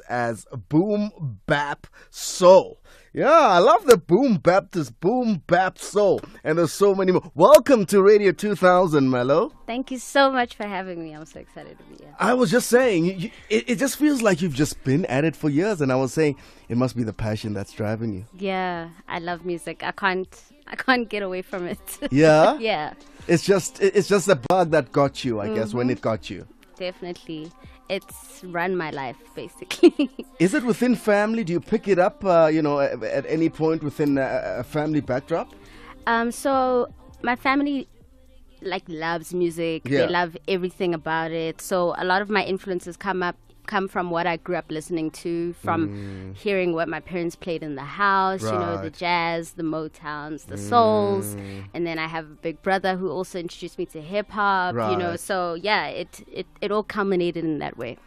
as boom bap soul. Yeah, I love the boom Baptist, boom bap soul. And there's so many more. Welcome to Radio 2000, Melo. Thank you so much for having me. I'm so excited to be here. I was just saying, it just feels like you've just been at it for years. And I was saying, it must be the passion that's driving you. Yeah, I love music. I can't get away from it. Yeah? Yeah. It's just the bug that got you, I guess, when it got you. Definitely. It's run my life, basically. Is it within family? Do you pick it up, at any point within a family backdrop? So my family loves music. Yeah. They love everything about it. So a lot of my influences come from what I grew up listening to, from hearing what my parents played in the house, Right. the jazz, the Motowns, the souls. And then I have a big brother who also introduced me to hip hop, Right. so yeah, it all culminated in that way.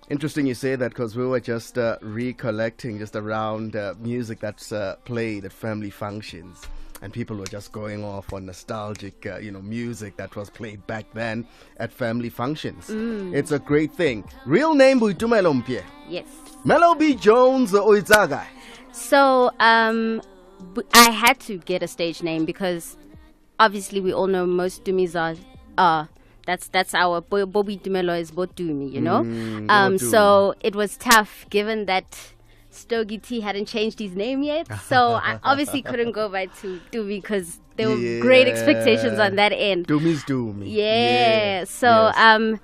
Interesting you say that, because we were just recollecting just around music that's played at family functions. And people were just going off on nostalgic, music that was played back then at family functions. It's a great thing. Real name, Melo B. Yes. Melo B Jones, Oizaga. So I had to get a stage name because obviously we all know most Dumis are that's our Bobby Dumelo is Botumi, So it was tough given that Stogie T hadn't changed his name yet, so I obviously couldn't go by to Dumi because there were great expectations on that end. Dumi's Dumi. Yeah. So yes.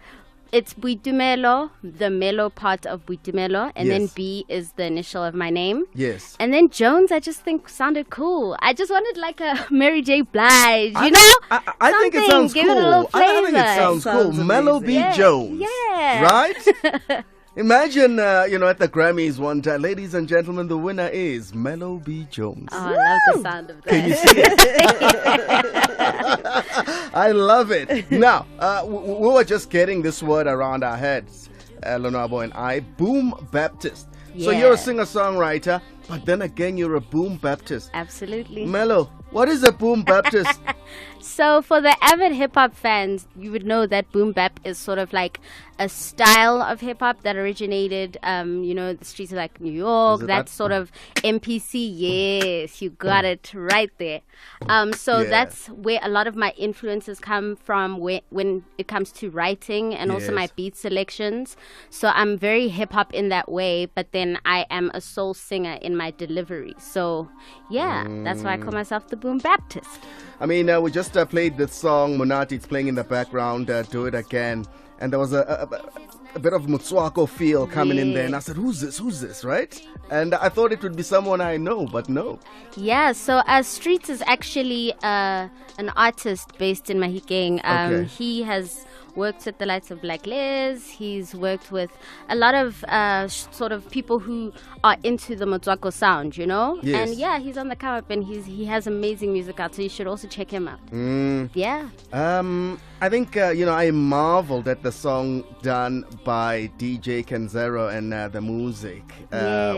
It's Buitumelo, the Melo part of Buitumelo, and then B is the initial of my name. Yes. And then Jones, I just think sounded cool. I just wanted like a Mary J. Blige, I think it sounds Give cool. it a little flavor. I think it sounds cool. Sounds Melo B Yeah. Jones. Yeah. Right? Imagine, at the Grammys one time, ladies and gentlemen, the winner is Melo B Jones. Oh, I love the sound of that. Can you see it? I love it. Now, we were just getting this word around our heads, Lonwabo and I, boom Baptist. So Yeah. you're a singer-songwriter, but then again, you're a boom Baptist. Absolutely. Melo, what is a boom Baptist? So for the avid hip-hop fans, you would know that boom bap is sort of like a style of hip-hop that originated, the streets of like New York, Is it that that? sort of MPC. Yes, you got it right there. So Yeah. that's where a lot of my influences come from when it comes to writing and also my Yes. beat selections. So I'm very hip-hop in that way, but then I am a soul singer in my delivery. So yeah, that's why I call myself the boom Baptist. I mean, we just played this song, Monati, it's playing in the background, Do It Again. And there was a bit of Mutswako feel coming in there. And I said, who's this, right? And I thought it would be someone I know, but no. Yeah, so Streets is actually an artist based in Mahikeng. Okay. He has worked at the likes of Black Liz. He's worked with a lot of sort of people who are into the Motswako sound, Yes. And yeah, he's on the come up and he has amazing music out, so you should also check him out. Yeah. I think, I marveled at the song done by DJ Kenzero and the music.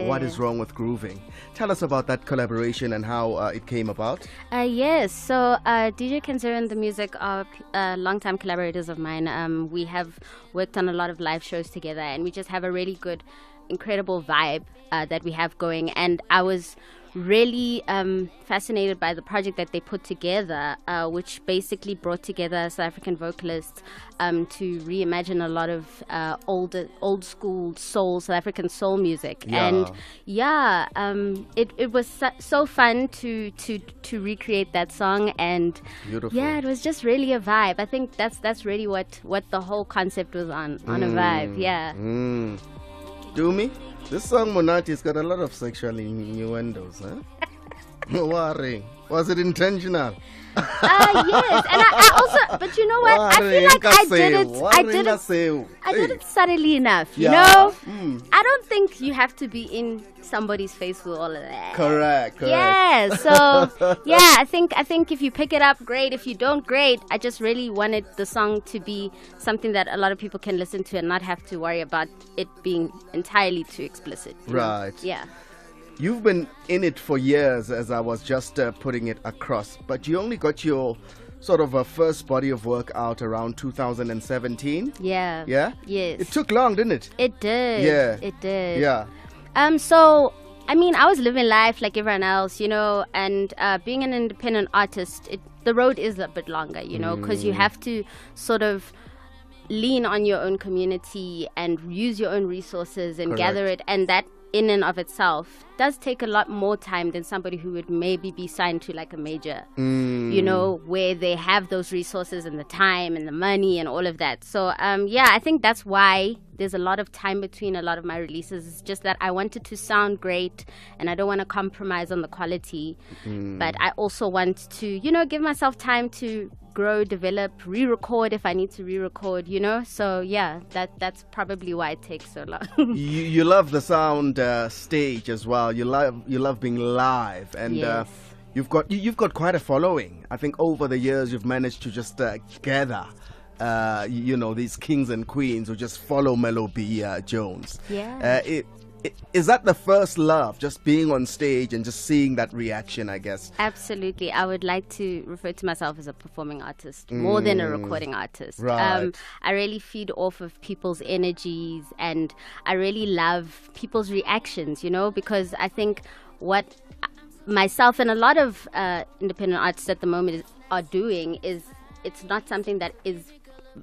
What is wrong with grooving? Tell us about that collaboration and how it came about. Yes, so DJ Kenzero and the music are longtime collaborators of mine. We have worked on a lot of live shows together, and we just have a really good, incredible vibe that we have going. And I was really fascinated by the project that they put together, which basically brought together South African vocalists to reimagine a lot of old school soul, South African soul music. Yeah. And yeah, it was so fun to recreate that song, and Beautiful. yeah, it was just really a vibe. I think that's really what the whole concept was on a vibe. Yeah. Do me? This song, Monati's got a lot of sexual innuendos, huh? No worry. Was it intentional? Yes, and I also, but you know what? I feel like I did it subtly enough, you know? I don't think you have to be in somebody's face with all of that. Correct. Yeah, so yeah, I think if you pick it up, great. If you don't, great. I just really wanted the song to be something that a lot of people can listen to and not have to worry about it being entirely too explicit. you know? Right. Yeah. You've been in it for years, as I was just putting it across, but you only got your sort of a first body of work out around 2017. Yeah. Yeah? Yes. It took long, didn't it? It did. Yeah. It did. Yeah. So, I mean, I was living life like everyone else, you know, and being an independent artist, the road is a bit longer, you know, because you have to sort of lean on your own community and use your own resources and gather it. And that in and of itself does take a lot more time than somebody who would maybe be signed to like a major, you know, where they have those resources and the time and the money and all of that. So, yeah, I think that's why there's a lot of time between a lot of my releases. It's just that I wanted to sound great and I don't want to compromise on the quality. But I also want to, you know, give myself time to grow, develop, re-record if I need to re-record, you know. So yeah, that's probably why it takes so long. you love the sound stage as well. You love being live, and Yes. you've got quite a following. I think over the years you've managed to just gather you know, these kings and queens who just follow Melo B Jones. Yeah. Is that the first love, just being on stage and just seeing that reaction, I guess? Absolutely. I would like to refer to myself as a performing artist more than a recording artist. Right. I really feed off of people's energies and I really love people's reactions, you know, because I think what myself and a lot of independent artists at the moment are doing is it's not something that is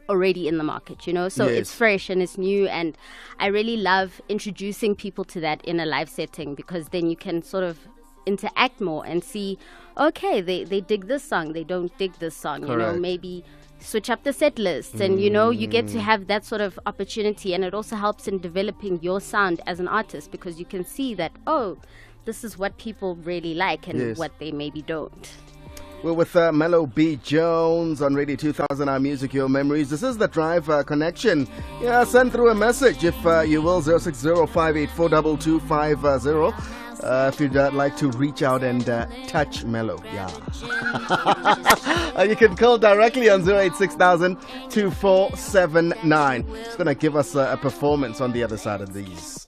already in the market, you know, so Yes. it's fresh and it's new, and I really love introducing people to that in a live setting because then you can sort of interact more and see, okay, they dig this song, they don't dig this song, you know, Correct. maybe switch up the set list, and you know, you get to have that sort of opportunity, and it also helps in developing your sound as an artist because you can see that, oh, this is what people really like and Yes. what they maybe don't. We're with Melo B Jones on Radio 2000, Our Music, Your Memories. This is the Drive Connection. Yeah, send through a message if you will, 060-584-2250. If you'd like to reach out and touch Melo. Yeah. You can call directly on 086-2479. It's going to give us a performance on the other side of these.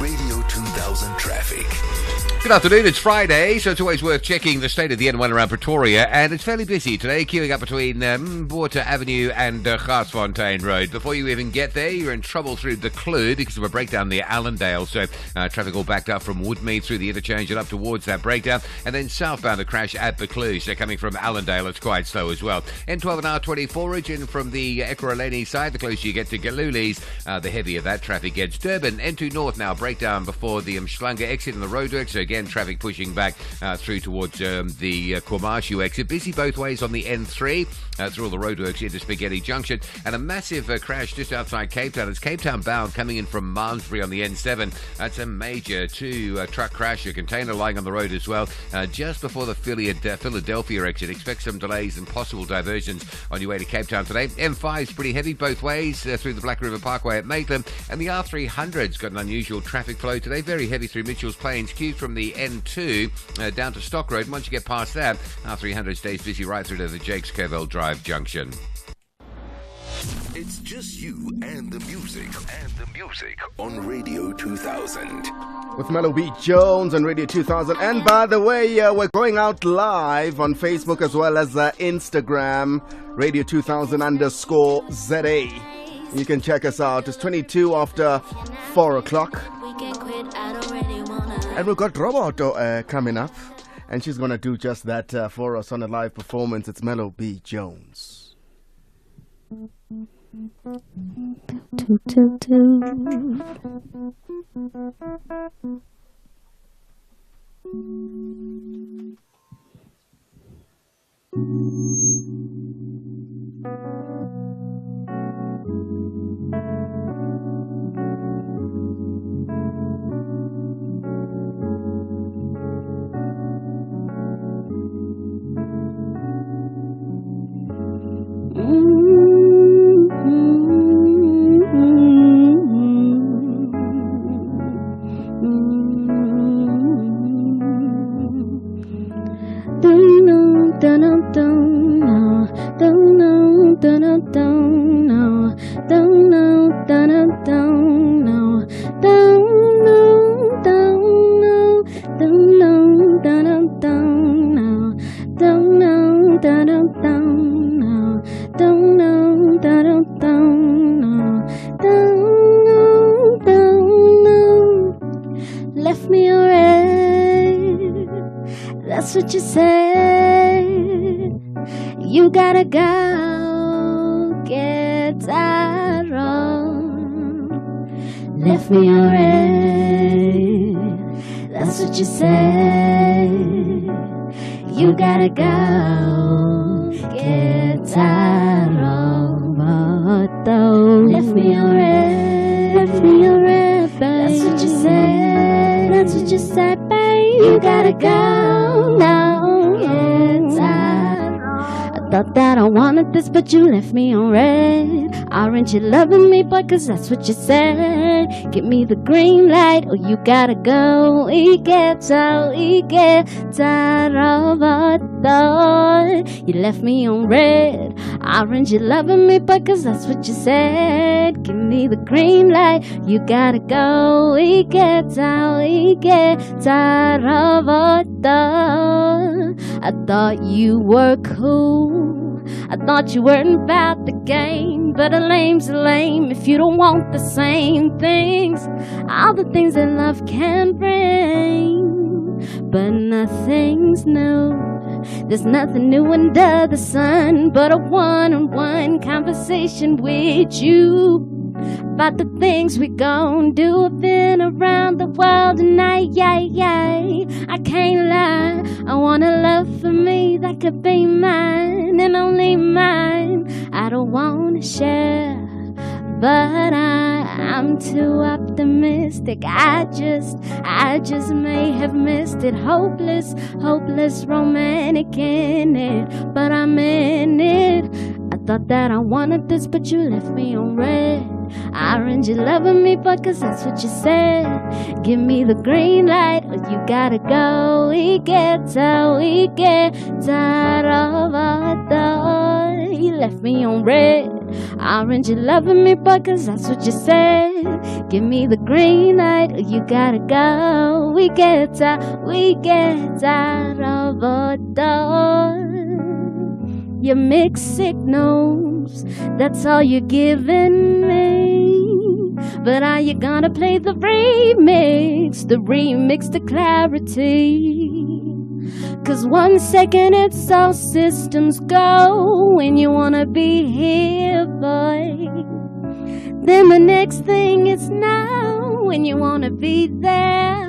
Radio 2000 traffic. Good afternoon, it's Friday, so it's always worth checking the state of the N1 around Pretoria, and it's fairly busy today, queuing up between Water Avenue and Garsfontein Road. Before you even get there, you're in trouble through the Kloof because of a breakdown near Allendale, so traffic all backed up from Woodmead through the interchange and up towards that breakdown, and then southbound a crash at the Kloof, so coming from Allendale, it's quite slow as well. N12 and R24 region from the Ekurhuleni side, the closer you get to Galuli's, the heavier that traffic gets. Durban, N2 North now, breakdown before the Mshlanga exit in the roadworks. So again, traffic pushing back through towards the Kwamashu exit. Busy both ways on the N3 through all the roadworks into Spaghetti Junction. And a massive crash just outside Cape Town. It's Cape Town bound coming in from Malmesbury on the N7. That's a major two-truck crash, a container lying on the road as well. Just before the Philadelphia exit. Expect some delays and possible diversions on your way to Cape Town today. M5 is pretty heavy both ways through the Black River Parkway at Maitland. And the R300's got an unusual traffic flow today. Very heavy through Mitchell's Plains. Queued from the N2 down to Stock Road. Once you get past that, R300 stays busy right through to the Jakes Kerwell Drive junction. It's just you and the music on Radio 2000. With Melo B Jones on Radio 2000. And by the way, we're going out live on Facebook as well as Instagram, Radio 2000 _ZA. You can check us out. It's 22 after 4 o'clock. And we've got Roboto coming up. And she's going to do just that for us on a live performance. It's Melo B Jones. Left me already. That's what you said. You gotta go get that wrong. Left me already. That's what you said. You gotta go get that wrong. But though left me already. Left me already, babe. That's what you said. That's what you said, babe. You gotta go now. Get that wrong. I thought that I wanted this, but you left me on red. Aren't you loving me, boy? Cause that's what you said. Give me the green light, or you gotta go. We get out, you left me on red. Aren't you loving me, boy? Cause that's what you said. Give me the green light, you gotta go. We get out, I thought you were cool. I thought you weren't about the game, but a lame's a lame if you don't want the same things. All the things that love can bring, but nothing's new. There's nothing new under the sun but a one-on-one conversation with you about the things we gon' do. I've been around the world tonight, I can't lie. I want a love for me that could be mine and only mine. I don't wanna share, but I'm too optimistic. I just may have missed it. Hopeless romantic in it, but I'm in it. I thought that I wanted this, but you left me on red. Aren't you loving me, boy? Cause that's what you said. Give me the green light, or you gotta go. We get out of our door. You left me on red. Aren't you loving me, boy? Cause that's what you said. Give me the green light, or you gotta go. We get out of our door. Your mixed signals, that's all you're giving me. But are you gonna play the remix to clarity? Cause 1 second it's all systems go when you wanna be here, boy. Then the next thing is now when you wanna be there.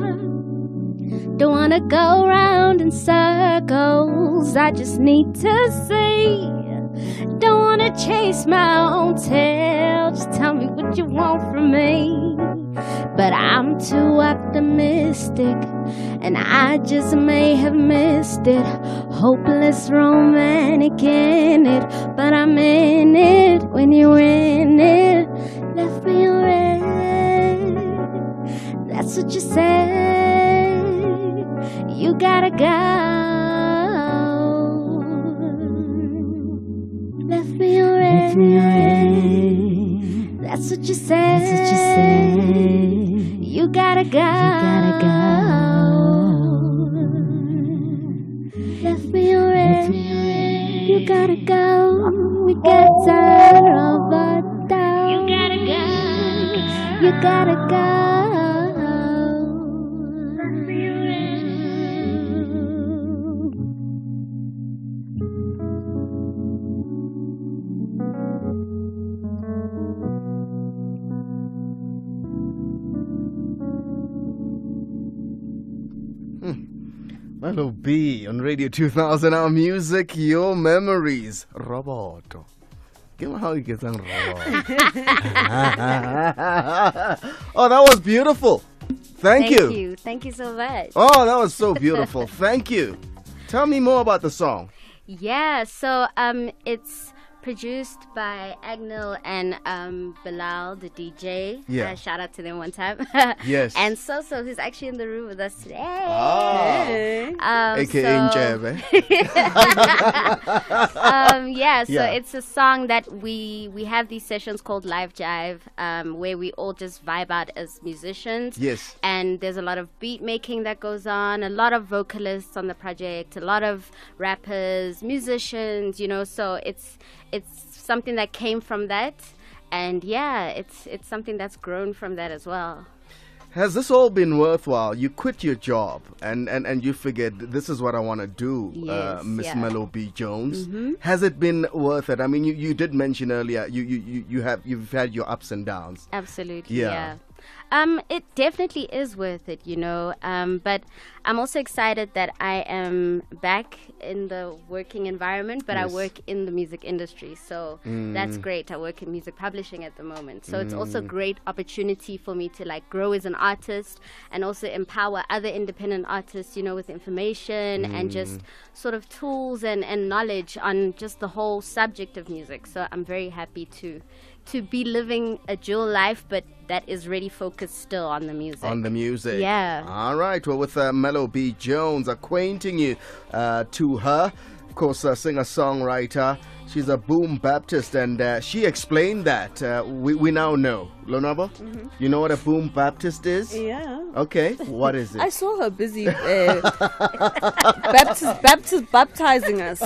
Don't wanna go round in circles, I just need to see. Don't wanna chase my own tail, just tell me what you want from me. But I'm too optimistic, and I just may have missed it. Hopeless romantic in it, but I'm in it when you're in it. Left me red, that's what you said. You gotta go. Left me red, that's what you said. You gotta go. Left me red, you gotta go. We got tired of our doubt. You gotta go. You gotta go. Left me red. Melo B on Radio 2000, our music, your memories. Roboto. Give me how you get on robot. Oh, that was beautiful. Thank you. Thank you so much. Oh, that was so beautiful. Thank you. Tell me more about the song. Yeah, so it's produced by Agnil and Bilal, the DJ. Yeah. Shout out to them one time. Yes. And Soso, who's actually in the room with us today. AKA Njebe. Yeah, so Yeah. it's a song that we have these sessions called Live Jive, where we all just vibe out as musicians. Yes. And there's a lot of beat making that goes on, a lot of vocalists on the project, a lot of rappers, musicians, so it's something that came from that, and yeah, it's something that's grown from that as well. Has this all been worthwhile? You quit your job and you figured this is what I want to do, Yes, Miss yeah. Melo B Jones. Has it been worth it? I mean, you did mention earlier you've had your ups and downs. Absolutely, Yeah. yeah. It definitely is worth it, but I'm also excited that I am back in the working environment, but Yes. I work in the music industry, so that's great. I work in music publishing at the moment, so it's also a great opportunity for me to grow as an artist and also empower other independent artists, with information and just sort of tools and knowledge on just the whole subject of music. So I'm very happy to be living a dual life, but that is really focused still on the music. On the music. Yeah. All right. Well, with Melo B Jones, acquainting you to her, of course, singer-songwriter. She's a boom Baptist, and she explained that. We now know. Lonwabo, you know what a boom Baptist is? Yeah. Okay. What is it? I saw her busy baptizing us.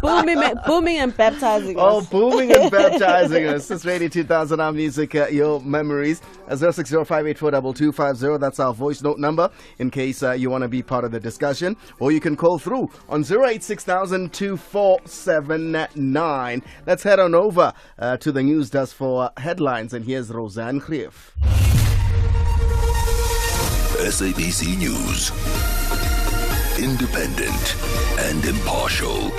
booming and baptizing Oh, us. booming and baptizing us. This Radio 2000, our music, your memories. 060584250. That's our voice note number in case you want to be part of the discussion. Or you can call through on 086,02479. Let's head on over to the news desk for headlines. And here's Roseanne Grief. SABC News. Independent and impartial.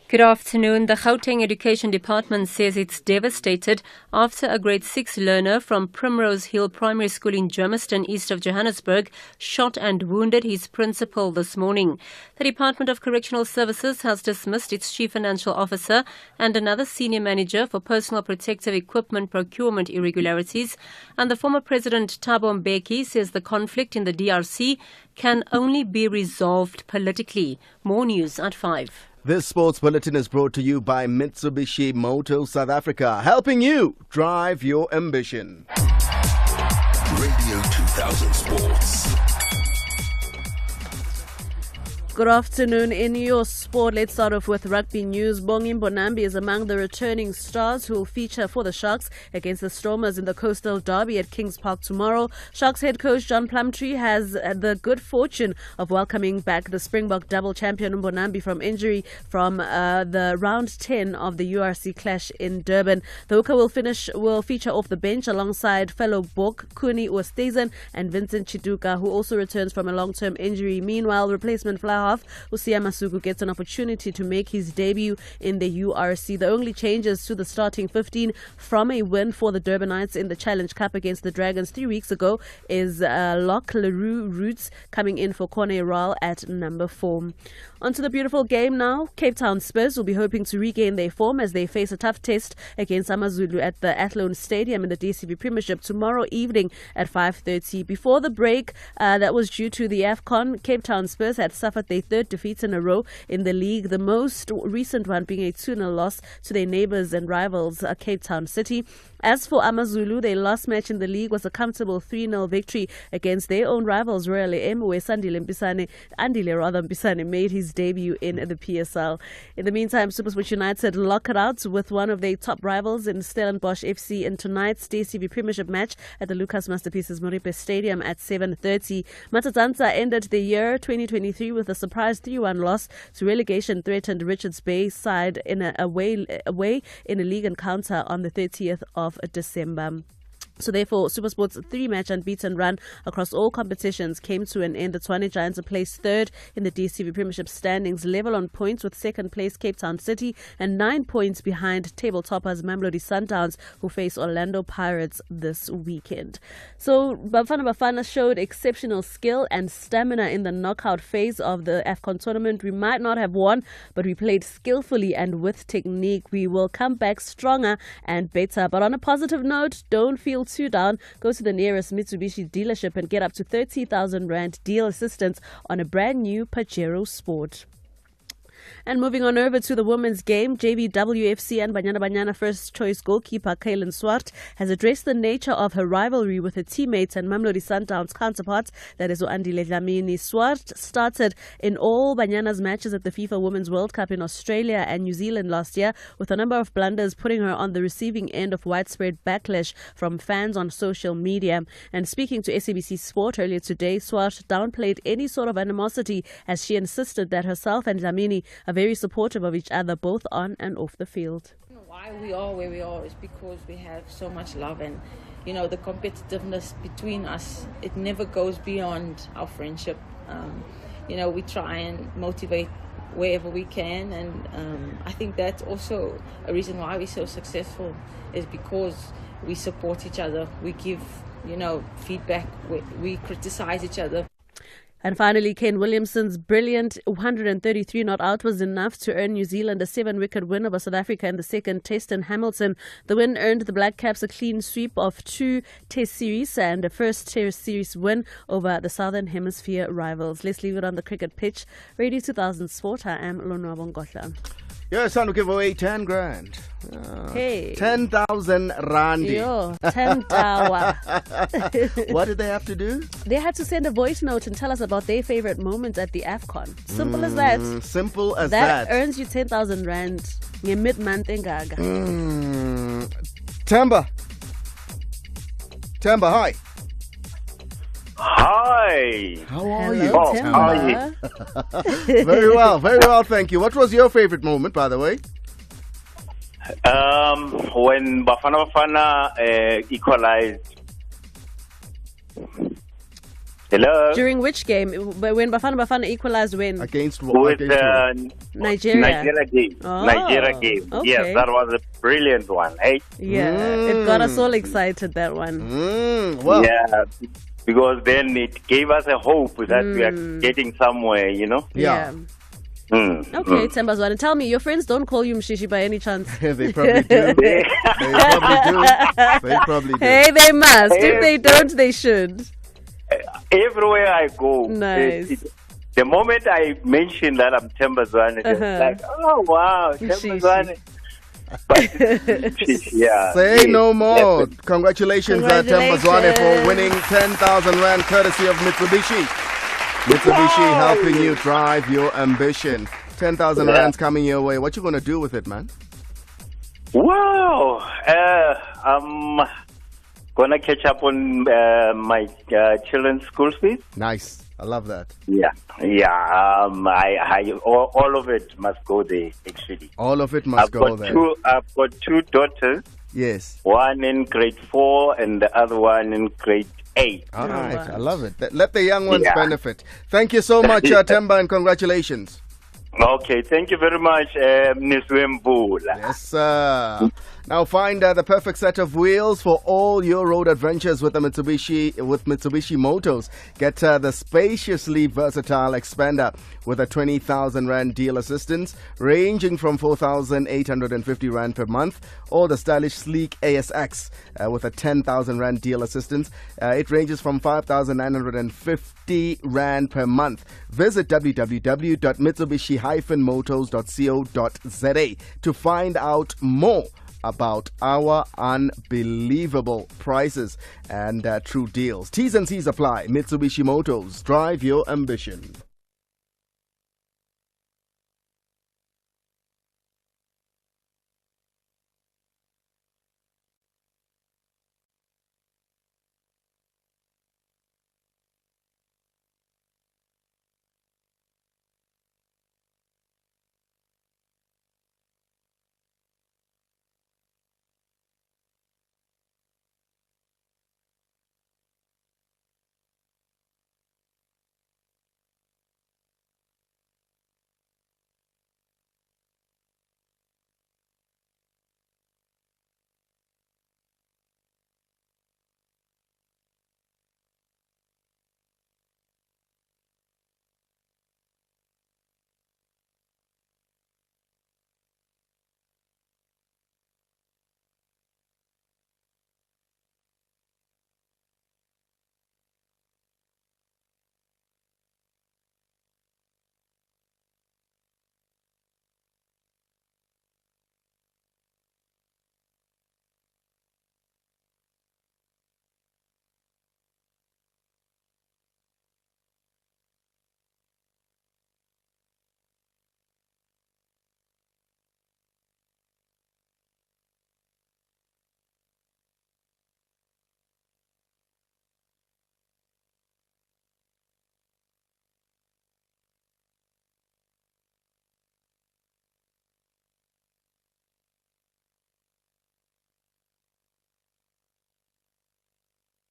Good afternoon. The Gauteng Education Department says it's devastated after a grade 6 learner from Primrose Hill Primary School in Germiston, east of Johannesburg, shot and wounded his principal this morning. The Department of Correctional Services has dismissed its chief financial officer and another senior manager for personal protective equipment procurement irregularities. And the former president, Thabo Mbeki, says the conflict in the DRC can only be resolved politically. More news at 5. This sports bulletin is brought to you by Mitsubishi Motors South Africa, helping you drive your ambition. Radio 2000 Sports. Good afternoon. In your sport, let's start off with rugby news. Bongi Mbonambi is among the returning stars who will feature for the Sharks against the Stormers in the Coastal Derby at Kings Park tomorrow. Sharks head coach John Plumtree has the good fortune of welcoming back the Springbok double champion Mbonambi from injury from the round 10 of the URC clash in Durban. The hooker will feature off the bench alongside fellow Bok Kuni Oosthuizen and Vincent Chiduka, who also returns from a long-term injury. Meanwhile, replacement fly half Usia Masuku gets an opportunity to make his debut in the URC. The only changes to the starting 15 from a win for the Durbanites in the Challenge Cup against the Dragons 3 weeks ago is Locke Leroux Roots coming in for Corne Ral at number 4. On to the beautiful game now. Cape Town Spurs will be hoping to regain their form as they face a tough test against Amazulu at the Athlone Stadium in the DCB Premiership tomorrow evening at 5:30. Before the break that was due to the AFCON, Cape Town Spurs had suffered their third defeat in a row in the league, the most recent one being a 2-0 loss to their neighbours and rivals, Cape Town City. As for Amazulu, their last match in the league was a comfortable 3-0 victory against their own rivals, Royal AM, where Andile Mpisane made his debut in the PSL. In the meantime, SuperSport United lock it out with one of their top rivals in Stellenbosch FC in tonight's DCB Premiership match at the Lucas Masterpieces Moripe Stadium at 7:30. Matatanta ended the year 2023 with a surprise 3-1 loss to relegation-threatened Richards Bay side in away in a league encounter on the 30th of December. So therefore, SuperSport's 3-match unbeaten run across all competitions came to an end. The Tshwane Giants are placed third in the DCB Premiership standings, level on points with second place Cape Town City and 9 points behind table toppers Mamelodi Sundowns, who face Orlando Pirates this weekend. So Bafana Bafana showed exceptional skill and stamina in the knockout phase of the AFCON tournament. We might not have won, but we played skillfully and with technique. We will come back stronger and better. But on a positive note, don't feel too down. Go to the nearest Mitsubishi dealership and get up to 30,000 Rand deal assistance on a brand new Pajero Sport. And moving on over to the women's game, JVWFC and Banyana first choice goalkeeper Kaylin Swart has addressed the nature of her rivalry with her teammates and Mamelodi Sundowns counterparts, that is Andile Dlamini. Swart started in all Banyana's matches at the FIFA Women's World Cup in Australia and New Zealand last year, with a number of blunders putting her on the receiving end of widespread backlash from fans on social media. And speaking to SABC Sport earlier today, Swart downplayed any sort of animosity as she insisted that herself and Dlamini are very supportive of each other both on and off the field. Why we are where we are is because we have so much love, and the competitiveness between us, it never goes beyond our friendship. We try and motivate wherever we can, and I think that's also a reason why we're so successful, is because we support each other, we give feedback, we criticize each other. And finally, Ken Williamson's brilliant 133 not out was enough to earn New Zealand a 7-wicket win over South Africa in the second test in Hamilton. The win earned the Black Caps a clean sweep of 2 test series and a first test series win over the Southern Hemisphere rivals. Let's leave it on the cricket pitch. Radio 2000 Sport, I am Lonwabo Nkohla. Yeah, it's time to give away 10 grand. Hey. 10,000 randi. Yo, 10 tawa. What did they have to do? They had to send a voice note and tell us about their favorite moments at the AFCON. Simple as that. Simple as that. That earns you 10,000 Rand. Mid-month engaga. Temba, hi. Hi. How are Hello, you? Temba. How are you? Very well, thank you. What was your favorite moment, by the way? When Bafana equalized. Hello. During which game? When Bafana equalized when? Against With Nigeria. Nigeria game. Oh, Nigeria game. okay. Yes, that was a brilliant one. Hey. Yeah, it got us all excited, that one. Well. Yeah, because then it gave us a hope that we are getting somewhere, Yeah. Okay, Tembazwane, tell me, your friends don't call you Mshishi by any chance? They probably do. They probably do. Hey, they must. If they don't, they should. Everywhere I go, Nice. the moment I mention that I'm Tembazwane, they're like, oh wow, Tembazwane. Yeah. Say no more. Congratulations, Tembazwane, for winning 10,000 Rand courtesy of Mitsubishi. Mitsubishi helping you drive your ambition. 10,000 rands coming your way. What you gonna do with it, man? Wow. I'm gonna catch up on my children's school fees. Nice. I love that. Yeah. All of it must go there. Actually, all of it must go there. I've got two daughters. Yes. One in grade 4 and the other one in grade 8. All right. I love it. Let the young ones benefit. Thank you so much, Temba, and congratulations. Okay, thank you very much, Mnisi. Yes, sir. Now find the perfect set of wheels for all your road adventures with Mitsubishi Motors. Get the spaciously versatile Expander with a 20,000 Rand deal assistance ranging from 4,850 Rand per month, or the stylish sleek ASX with a 10,000 Rand deal assistance. It ranges from 5,950 Rand per month. Visit www.mitsubishi-motors.co.za to find out more about our unbelievable prices and true deals. T's and C's apply. Mitsubishi Motors. Drive your ambition.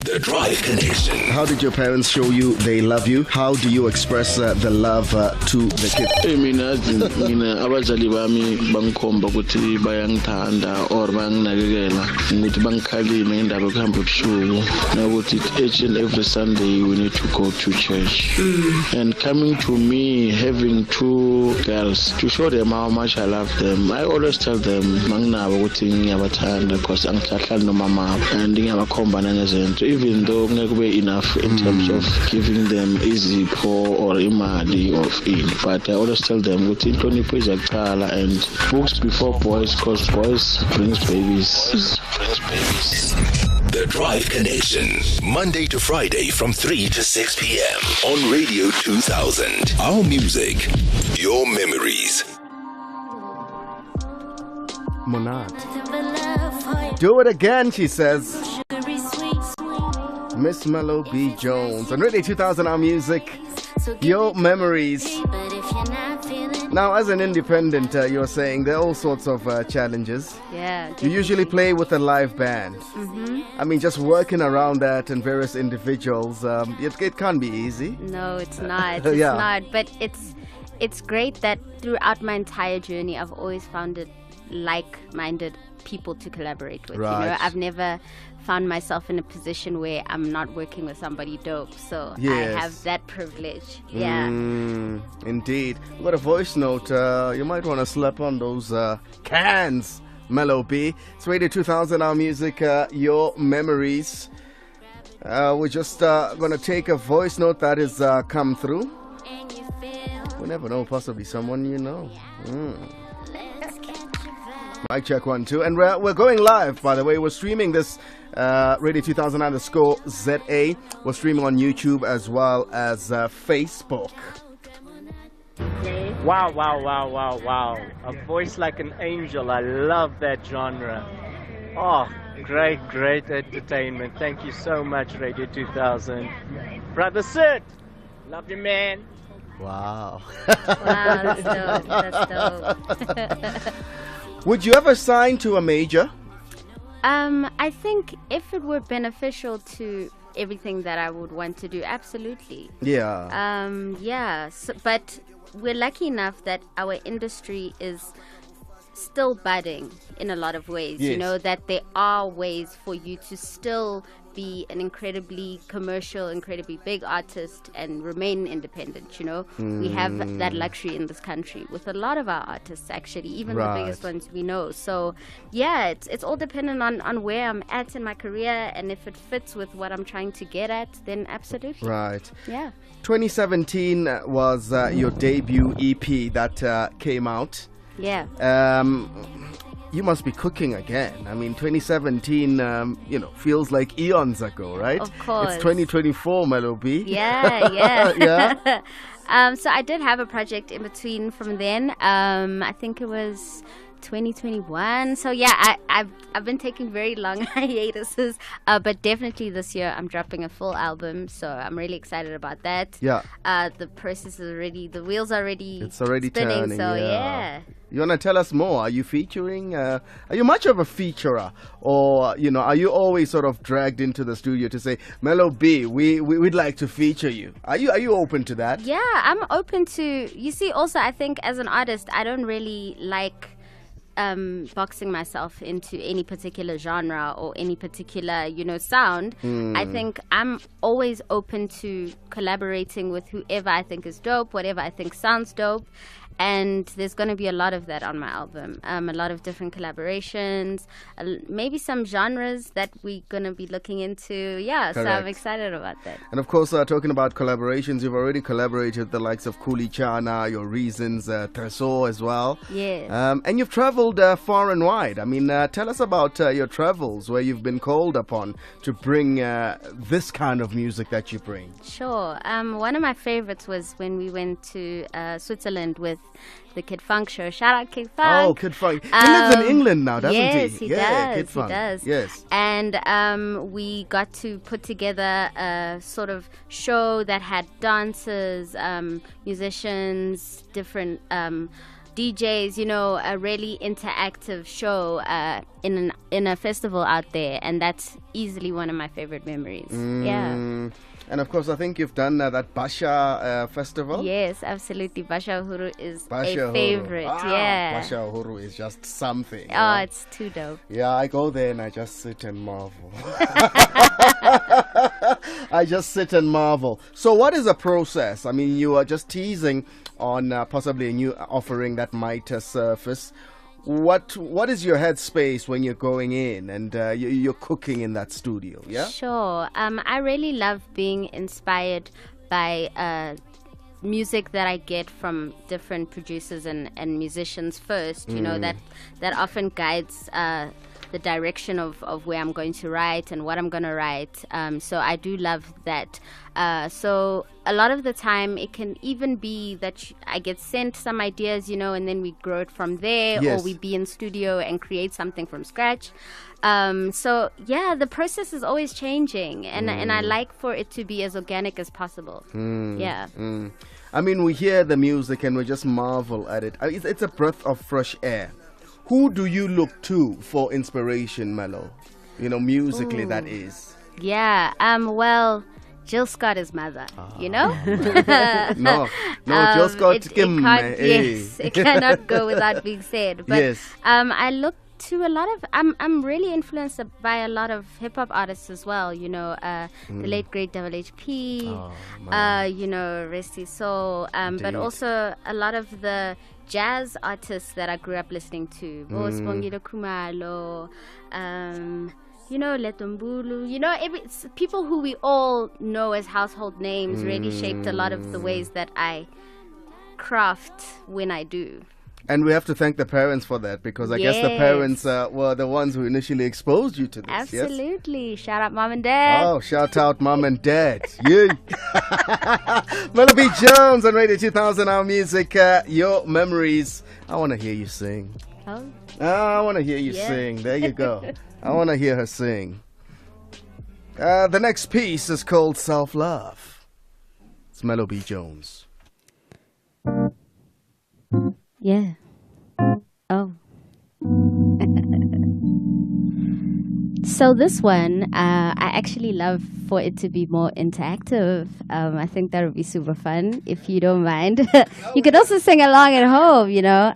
The Drive Connection. How did your parents show you they love you? How do you express the love to the kids? Mina abazali bami bangikhomba ukuthi bayangithanda or banginakekela ngithi bangikhalime ngendaba yokuhamba ebusuku nokuthi each and every Sunday we need to go to church. And coming to me having two girls, to show them how much I love them, I always tell them manginabo ukuthi ngiyabathanda because angihlahlani nomama and ngiyabakhomba nangezinto, even though ngeke be enough in terms of giving them izipho or imali of it, but I always tell them ukuthi inhlonipho izakuqala and books before boys because boys brings babies. The Drive Connection, Monday to Friday from 3 to 6 p.m. on Radio 2000. Our music, your memories. Monad. Do it again, she says. Miss Melo B Jones. On Radio 2000, our music, your memories. Now, as an independent, you're saying there are all sorts of challenges. Yeah. You usually play with a live band. I mean, just working around that and various individuals, it can't be easy. No, it's not. It's not. But it's great that throughout my entire journey, I've always found it like-minded people to collaborate with. Right. You know, I've never found myself in a position where I'm not working with somebody dope. So Yes. I have that privilege. Yeah. Indeed. We've got a voice note. You might want to slap on those cans, Melo B. It's Radio 2000, our music, your memories. We're just going to take a voice note that has come through. We never know, possibly someone you know. Mic check 1 2, and we're going live. By the way, we're streaming this Radio 2000 underscore ZA. We're streaming on YouTube as well as Facebook. Wow, wow, wow, wow, wow. A voice like an angel. I love that genre. Oh, great, great entertainment. Thank you so much, Radio 2000. Brother Sid, love you, man. Wow. Wow, that's dope. That's dope. Would you ever sign to a major? I think if it were beneficial to everything that I would want to do, absolutely. Yeah. Yeah. So, but we're lucky enough that our industry is still budding in a lot of ways. Yes. You know, that there are ways for you to still be an incredibly commercial, incredibly big artist and remain independent. You know, we have that luxury in this country with a lot of our artists, actually, even the biggest ones we know. So yeah, it's all dependent on where I'm at in my career, and if it fits with what I'm trying to get at, then absolutely. Right. Yeah. 2017 was your debut EP that came out. Yeah. You must be cooking again. I mean, 2017, feels like eons ago, right? Of course. It's 2024, Melo B. Yeah, yeah. Yeah. So I did have a project in between from then. I think it was 2021. So yeah, I've been taking very long hiatuses, but definitely this year I'm dropping a full album, so I'm really excited about that. Yeah. The process is already, the wheels are already It's already spinning, turning. so yeah. You want to tell us more? Are you featuring? Are you much of a featurer, or are you always sort of dragged into the studio to say, Melo B, we'd like to feature you? Are you open to that? Yeah, I'm open to. You see, also I think as an artist, I don't really like boxing myself into any particular genre or any particular sound. I think I'm always open to collaborating with whoever I think is dope, whatever I think sounds dope. And there's going to be a lot of that on my album. A lot of different collaborations, maybe some genres that we're going to be looking into. Yeah, Correct. So I'm excited about that. And of course, talking about collaborations, you've already collaborated with the likes of Kuli Chana, Your Reasons, Tresor as well. Yes. And you've traveled far and wide. I mean, tell us about your travels, where you've been called upon to bring this kind of music that you bring. Sure. One of my favorites was when we went to Switzerland with the Kid Funk show. Shout out Kid Funk. Oh, Kid Funk. He lives in England now, doesn't he? Yes, he does. Kid Funk. He does. Yes. And we got to put together a sort of show that had dancers, musicians, different DJs, a really interactive show in a festival out there, and that's easily one of my favorite memories. Yeah. And of course, I think you've done that Basha festival. Yes, absolutely. Basha Uhuru is Basha a favorite. Yeah. Basha Uhuru is just something. Oh, it's too dope. Yeah, I go there and I just sit and marvel. I just sit and marvel. So what is the process? I mean, you are just teasing on possibly a new offering that might surface. What is your headspace when you're going in and you're cooking in that studio? Yeah. Sure. I really love being inspired by music that I get from different producers and musicians first. That often guides the direction of where I'm going to write and what I'm going to write. So I do love that. So a lot of the time it can even be that I get sent some ideas, and then we grow it from there. Yes. Or we be in studio and create something from scratch. So yeah, the process is always changing, and I like for it to be as organic as possible. Yeah. I mean, we hear the music and we just marvel at it. It's a breath of fresh air. Who do you look to for inspiration, Melo? Musically, that is. Yeah. Well, Jill Scott is mother. No, Jill Scott. It cannot go without being said. But yes. I look to a lot of. I'm really influenced by a lot of hip hop artists as well. The late great Double HP. Rest his soul. But also a lot of the jazz artists that I grew up listening to. Bongile Khumalo, Letombulu, it's people who we all know as household names really shaped a lot of the ways that I craft when I do. And we have to thank the parents for that, because I guess the parents were the ones who initially exposed you to this. Absolutely. Shout out mom and dad. Oh, shout out mom and dad. Yay. Melo B Jones on Radio 2000, our music, your memories. I want to hear you sing. Oh. I want to hear you sing. There you go. I want to hear her sing. The next piece is called Self-Love. It's Melo B Jones. Yeah. Oh. So this one, I actually love for it to be more interactive. I think that would be super fun, if you don't mind. You could also sing along at home, you know.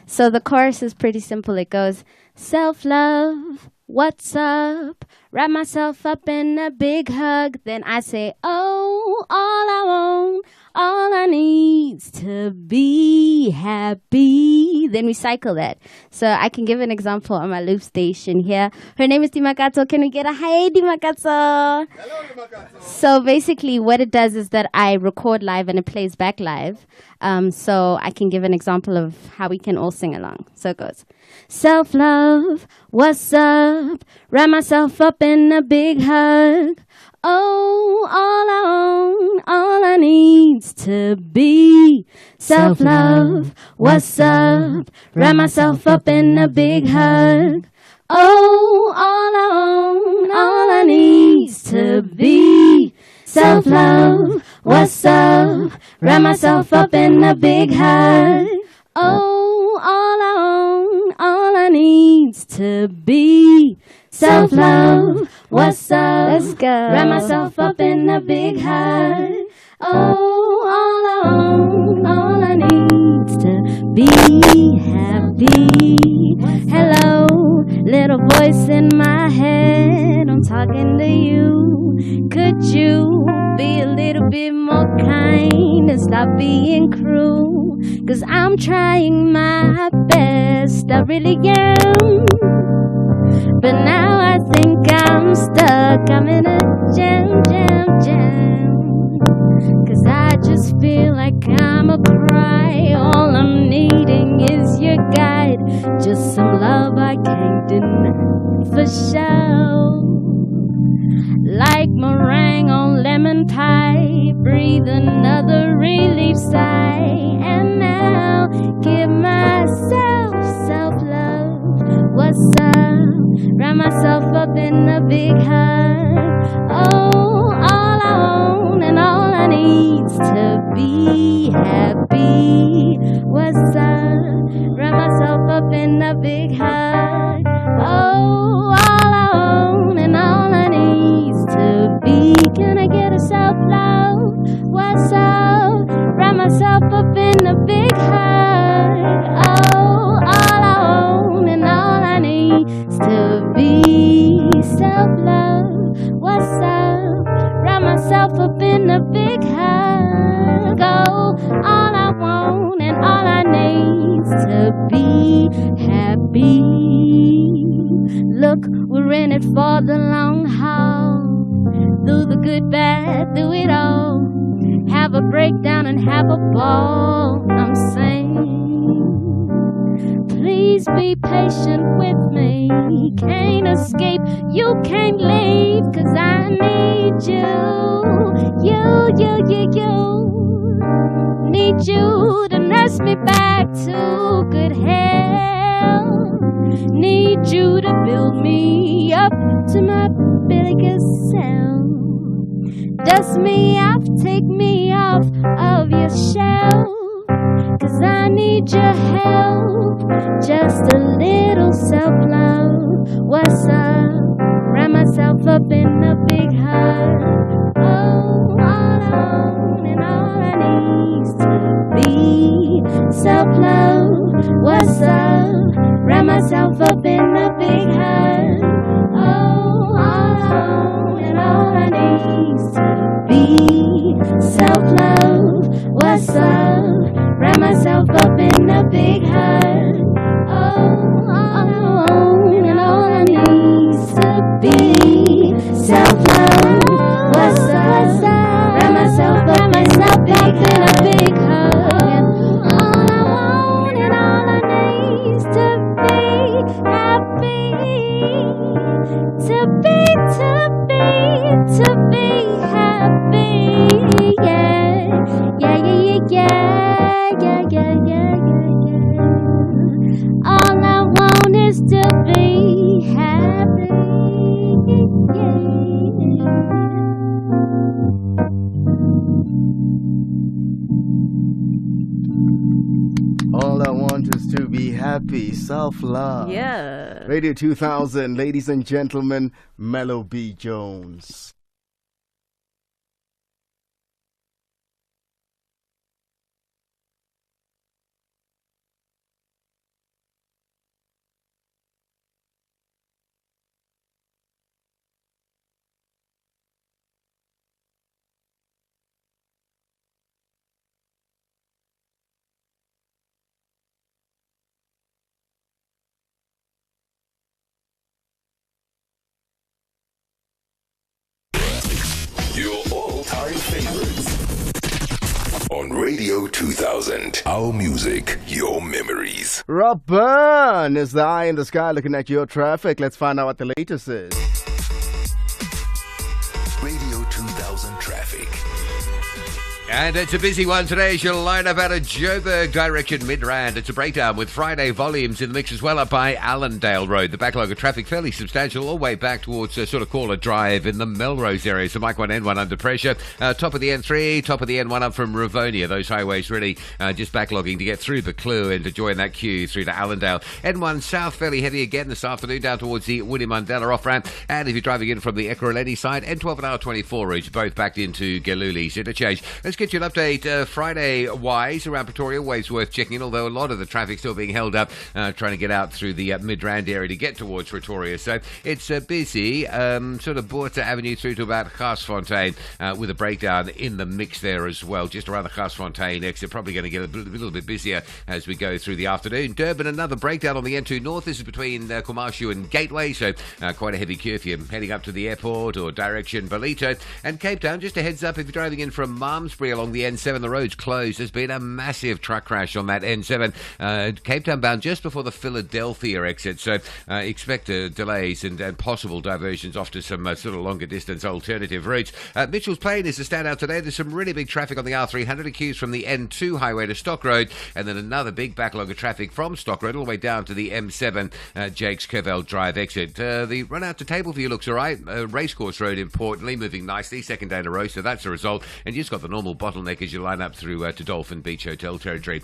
So the chorus is pretty simple. It goes, self-love, what's up? Wrap myself up in a big hug. Then I say, oh, all I want, all I need's to be happy. Then we cycle that. So I can give an example on my loop station here. Her name is Dimakatso. Can we get a hi, Dimakatso? Hello, Dimakatso. So basically what it does is that I record live and it plays back live. So I can give an example of how we can all sing along. So it goes, self-love, what's up? Wrap myself up in a big hug. Oh, all I own, all I need's to be self-love. What's up? Wrap myself up in a big hug. Oh, all I own, all I need's to be self-love. What's up? Wrap myself up in a big hug. Oh, all I own, all I need's to be self-love. What's up? Let's go. Wrap myself up in a big hug. Oh, all I own, all I need's to be happy. Hello, little voice in my head, I'm talking to you. Could you be a little bit more kind and stop being cruel? 'Cause I'm trying my best, I really am. But now I think I'm stuck, I'm in a jam. 'Cause I just feel like I'm a cry. All I'm needing is your guide, just some love I can't deny for sure. Like meringue on lemon pie, breathe another relief sigh. And now give myself self-love. What's up? Wrap myself up in a big hug. Oh, all I own and all I need's to be happy. What's up? Wrap myself up in a big hug. Oh, all I own and all I need's to be. Can I get a self-love? What's up? Wrap myself up in a big hug. Oh, all I own and all I need's to be self-love. What's up? Wrap myself up in a big hug. Oh, all I want and all I need's to be happy. Look, we're in it for the long haul. Through the good, bad, through it all. Have a breakdown and have a ball, I'm saying. Please be patient with me. Can't escape, you can't leave. 'Cause I need you. You. Need you to nurse me back to good health. Need you to build me up to my biggest self. Dust me off, take me off of your shelf. 'Cause I need your help, just a little self-love. What's up? Wrap myself up in a big hug. Oh, all I own and all I need's to be self-love. What's up? Wrap myself up in a big hug. Oh, all I own and all I need's to be self-love. What's up? Wrap myself up in a big hug. Oh, all I own and all I need's to be self-love. What's up? Wrap myself up in a big hug. All I want and all happy, self-love. Yeah. Radio 2000, ladies and gentlemen, Melo B Jones. Your all-time favorites. On Radio 2000. Our music, your memories. Rob Byrne is the eye in the sky looking at your traffic. Let's find out what the latest is. Radio 2000 traffic. And it's a busy one today as you line up out of Joburg direction Midrand. It's a breakdown with Friday volumes in the mix as well up by Allendale Road. The backlog of traffic fairly substantial all the way back towards sort of Caller Drive in the Melrose area. So Mike 1 N1 under pressure. Top of the N3, top of the N1 up from Rivonia. Those highways really just backlogging to get through the Clue and to join that queue through to Allendale. N1 south fairly heavy again this afternoon down towards the Winnie Mandela off-ramp. And if you're driving in from the Ekurhuleni side, N12 and R24 routes both backed into Galuli's interchange. Let's get you an update Friday-wise around Pretoria. Always worth checking in, although a lot of the traffic still being held up trying to get out through the Midrand area to get towards Pretoria. So it's busy, sort of Boerta Avenue through to about Garsfontein with a breakdown in the mix there as well. Just around the Garsfontein exit, probably going to get a little bit busier as we go through the afternoon. Durban, another breakdown on the N2 North. This is between Kumashu and Gateway, so quite a heavy queue if you're heading up to the airport or direction Ballito. And Cape Town, just a heads up if you're driving in from Malmesbury along the N7, the road's closed. There's been a massive truck crash on that N7. Cape Town bound just before the Philadelphia exit, so expect delays and possible diversions off to some sort of longer distance alternative routes. Mitchell's Plain is the standout today. There's some really big traffic on the R300, queues from the N2 highway to Stock Road, and then another big backlog of traffic from Stock Road all the way down to the M7 Jakes Curvell Drive exit. The run out to Tableview looks all right. Racecourse Road, importantly, moving nicely. Second day in a row, so that's a result. And you've just got the normal bottleneck as you line up through to Dolphin Beach Hotel territory.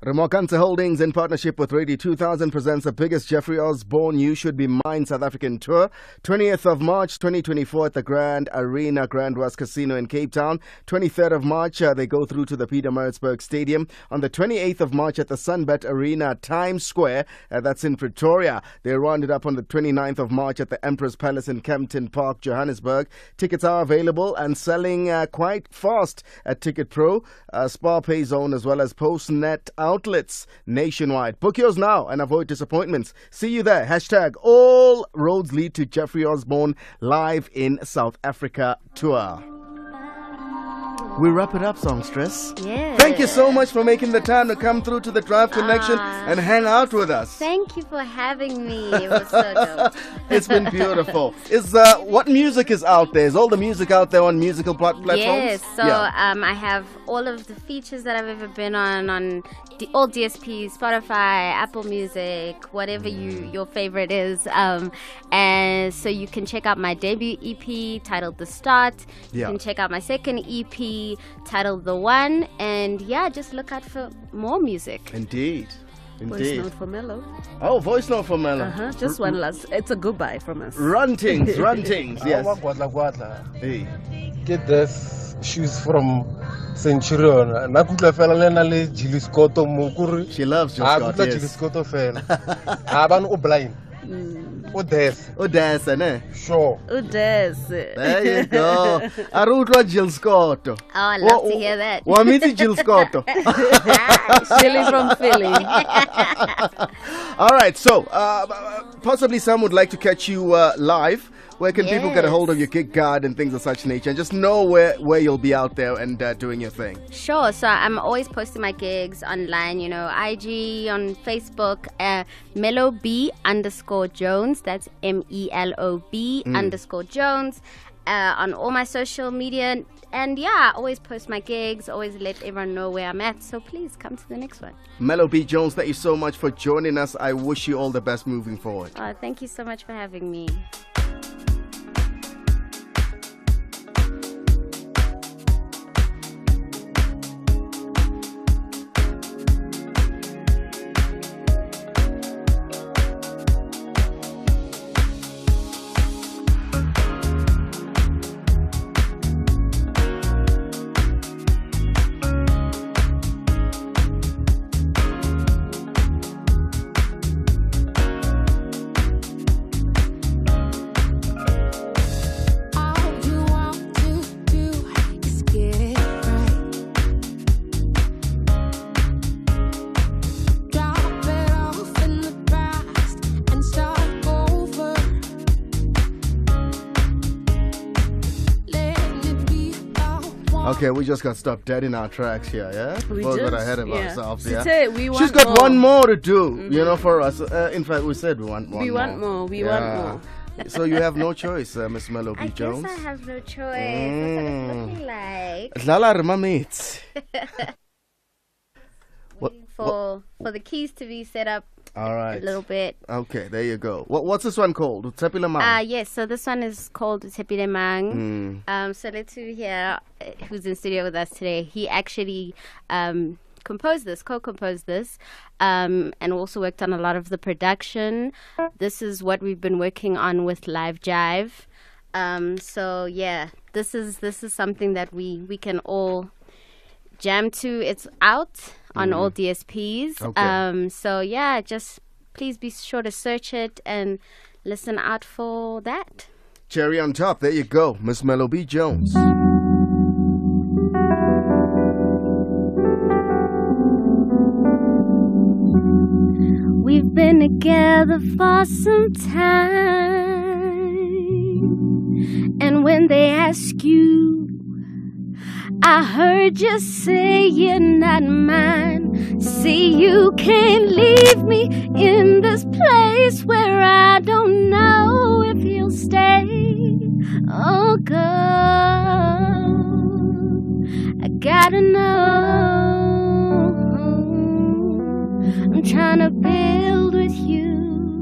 Remokantse Holdings, in partnership with Radio 2000, presents the biggest Jeffrey Osborne You Should Be Mine South African tour. 20th of March 2024 at the Grand Arena Grand West Casino in Cape Town. 23rd of March, they go through to the Pietermaritzburg Stadium. On the 28th of March at the Sunbet Arena, Times Square, that's in Pretoria. They rounded up on the 29th of March at the Empress Palace in Kempton Park, Johannesburg. Tickets are available and selling quite fast at Ticket Pro, Spa Pay Zone, as well as Postnet outlets nationwide. Book yours now and avoid disappointments. See you there. Hashtag all roads lead to Jeffrey Osborne live in South Africa tour. We wrap it up, Songstress. Yeah. Thank you so much for making the time to come through to the Drive Connection and hang out with us. Thank you for having me. It was so dope. It's been beautiful. What music is out there? Is all the music out there on musical platforms? Yes. So I have all of the features that I've ever been on all DSPs, Spotify, Apple Music, whatever your favorite is. And so you can check out my debut EP titled The Start. You can check out my second EP titled The One, and just look out for more music. Indeed. Voice note for Melo. Oh, voice note for Melo. Just one last. It's a goodbye from us. Run things, yes. Hey. Get this shoes from Centurion. Nakutla fela lena le Jiliscoto mukuri. She loves Jiliscoto. Jiliscoto fela. Aban blind. Odessa, ne? Sure. Odessa. There you go. Arutwa Jill Scott. Oh, I love to hear that. Wamiti Jill Scott. Philly from Philly. All right, so possibly some would like to catch you live. Where can people get a hold of your gig guide and things of such nature, and just know where you'll be out there and doing your thing? Sure. So I'm always posting my gigs online, IG, on Facebook, Melo B _Jones. That's MELOB _Jones. On all my social media. And I always post my gigs, always let everyone know where I'm at. So please come to the next one. Melo B Jones, thank you so much for joining us. I wish you all the best moving forward. Thank you so much for having me. Okay, we just got stopped dead in our tracks here, yeah? We Both did, got ahead of yeah. ourselves, Sithe, yeah? we She's want got more. one more to do, you know, for us. In fact, we said we want one We more. want more. We want more. So you have no choice, Miss Melo B Jones. I guess I have no choice. That's what it's looking like. Dlala Rmamits. Waiting for the keys to be set up All right. a little bit. Okay, there you go. What's this one called? Utsepile Mang? Yes, so this one is called Tepile Mang. So Letu here, who's in studio with us today, he actually co-composed this, and also worked on a lot of the production. This is what we've been working on with Live Jive. So yeah, this is something that we can all jam to. It's out on all DSPs. Okay. So yeah, just please be sure to search it and listen out for that. Cherry on top. There you go. Miss Melo B Jones. We've been together for some time, and when they ask you, I heard you say you're not mine. See, you can't leave me in this place where I don't know if you'll stay. Oh, girl, I gotta know. I'm trying to build with you.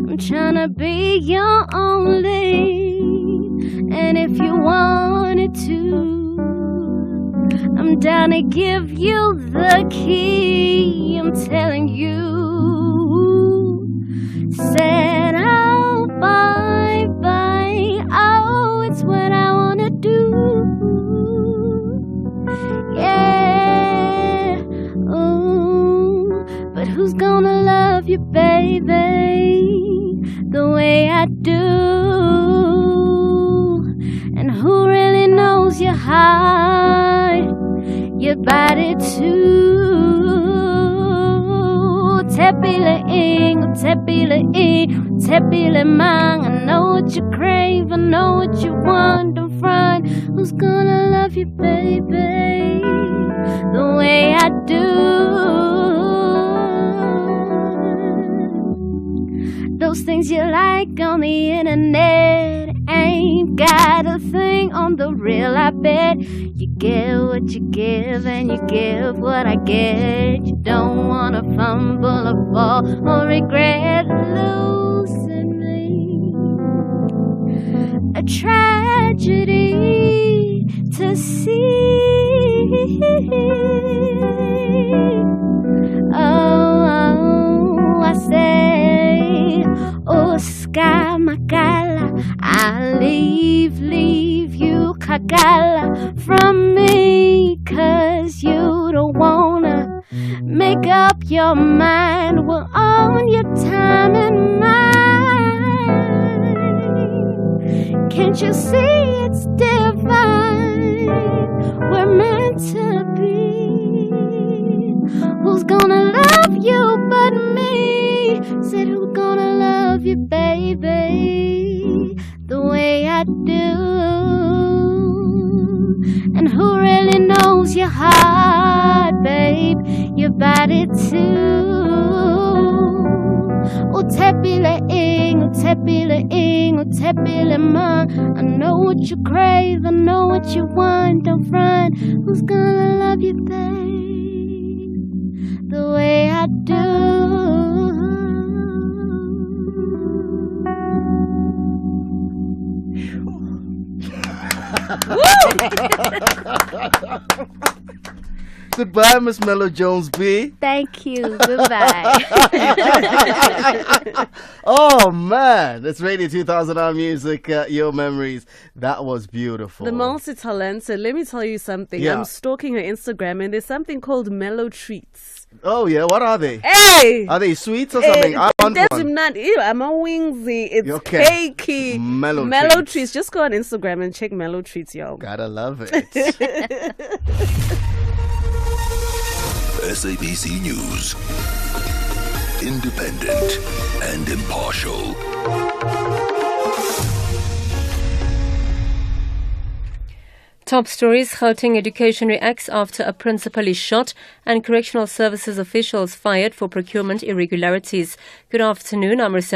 I'm trying to be your only. And if you wanted to, I'm down to give you the key. I'm telling you. Said, oh, bye, bye. Oh, it's what I want to do. Yeah. Ooh. But who's gonna love you, baby, the way I do? And who really knows your heart, your body too? Tepile ing, tepile mang. I know what you crave, I know what you want. Don't front. Who's gonna love you, baby, the way I do? Those things you like on the internet ain't got a thing on the real, I bet. You get what you give and you give what I get. You don't wanna fumble or fall or regret losing me. A tragedy to see. Oh, I say, oh, sky, makala, I leave you, kakala, from me, 'cause you don't wanna make up your mind. Well, own your time and mine. Can't you see it's divine? We're meant to be. Who's gonna love you but me? Said, who's gonna love you, baby, the way I do? And who really knows your heart, babe, your body too? Utepile ing, utepile mang. I know what you crave, I know what you want. Don't front. Who's gonna love you, babe, the way I do? Goodbye, Miss Melo Jones B. Thank you. Goodbye. Oh man, it's Radio 2000 Our Music, Your Memories. That was beautiful. The multi-talented. Let me tell you something. Yeah. I'm stalking her Instagram, and there's something called Melo Treats. Oh yeah, what are they? Hey! Are they sweets or something? I want one. I'm a wingsy. It's Okay. cakey. Melo Treats. Just go on Instagram and check Melo Treats, yo. Gotta love it. SABC News. Independent and impartial. top stories, Gauteng Education reacts after a principal is shot and correctional services officials fired for procurement irregularities. Good afternoon, I'm Rosanna.